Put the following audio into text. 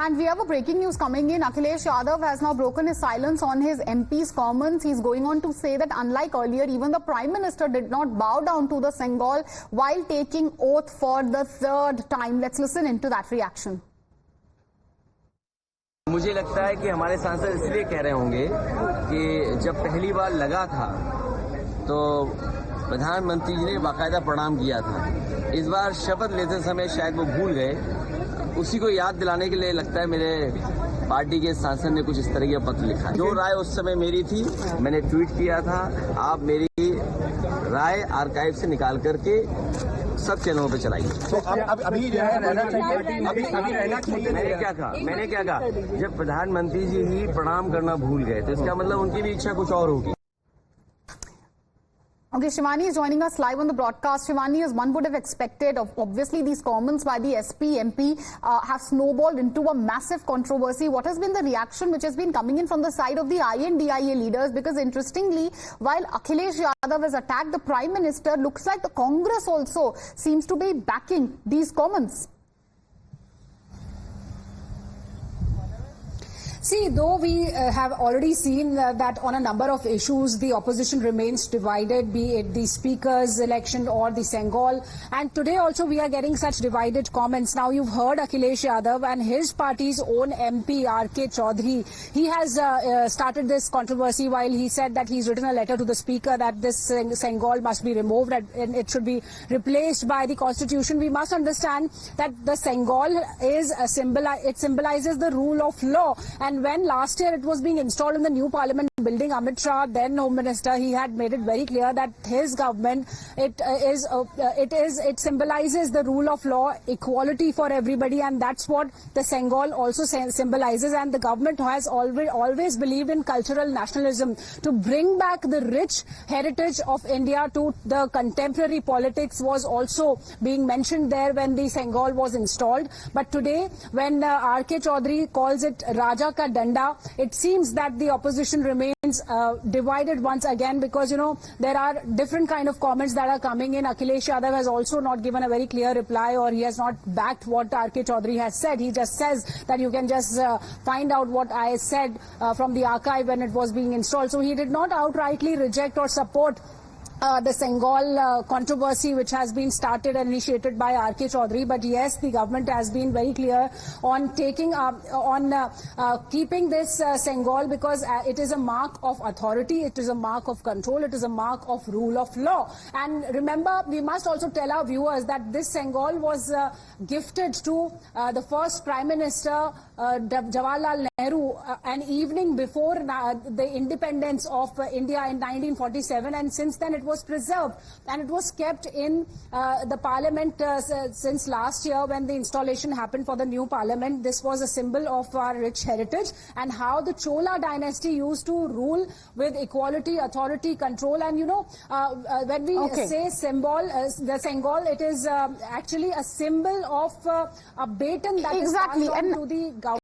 And we have a breaking news coming in. Akhilesh Yadav has now broken his silence on his MP's comments. He's going on to say that unlike earlier, even the Prime Minister did not bow down to the Sengol while taking oath for the third time. Let's listen into that reaction. मुझे लगता है कि हमारे सांसद इसलिए कह रहे होंगे कि जब पहली बार लगा था तो प्रधानमंत्री जी ने बाकायदा प्रणाम किया था। इस बार शपथ लेते समय शायद वो भूल गए। उसी को याद दिलाने के लिए लगता है मेरे पार्टी के सांसद ने कुछ इस तरह का पत्र लिखा। जो राय उस समय मेरी थी, मैंने ट्वीट किया था। आप मेरी राय आर्काइव से निकाल करके सब चैनलों पे चलाइए। तो अभी जो है रहना चाहिए, अभी रहना चाहिए। मैंने क्या कहा जब प्रधानमंत्री जी ही प्रणाम करना भूल गए तो इसका मतलब उनकी भी इच्छा कुछ और होगी। Okay, Shivani is joining us live on the broadcast. Shivani, as one would have expected, obviously these comments by the SP MP have snowballed into a massive controversy. What has been the reaction which has been coming in from the side of the INDIA leaders? Because interestingly, while Akhilesh Yadav has attacked the Prime Minister, looks like the Congress also seems to be backing these comments. See, though we have already seen that on a number of issues, the opposition remains divided, be it the Speaker's election or the Sengol. And today also we are getting such divided comments. Now, you've heard Akhilesh Yadav and his party's own MP, R.K. Chaudhary. He has started this controversy while he said that he's written a letter to the Speaker that this Sengol must be removed and it should be replaced by the Constitution. We must understand that the Sengol is a it symbolizes the rule of law. And when last year it was being installed in the new Parliament building, Amit Shah, then Home Minister, he had made it very clear that his government, it symbolizes the rule of law, equality for everybody, and that's what the Sengol also symbolizes. And the government has always believed in cultural nationalism, to bring back the rich heritage of India to the contemporary politics was also being mentioned there when the Sengol was installed. But today, when R.K. Chaudhary calls it Raja Ka Danda, it seems that the opposition remains divided once again, because, you know, there are different kind of comments that are coming in. Akhilesh Yadav has also not given a very clear reply, or he has not backed what R.K. Chaudhary has said. He just says that you can just find out what I said from the archive when it was being installed. So he did not outrightly reject or support the Sengol controversy which has been started and initiated by R.K. Chaudhary. But yes, the government has been very clear on taking keeping this Sengol, because it is a mark of authority, it is a mark of control, it is a mark of rule of law. And remember, we must also tell our viewers that this Sengol was gifted to the first Prime Minister, Jawaharlal Nehru, an evening before the independence of India in 1947, and since then it was preserved and it was kept in the Parliament since last year when the installation happened for the new Parliament. This was a symbol of our rich heritage and how the Chola dynasty used to rule with equality, authority, control. And you know, when we say the Sengol, it is actually a symbol of a baton that is passed on to the government.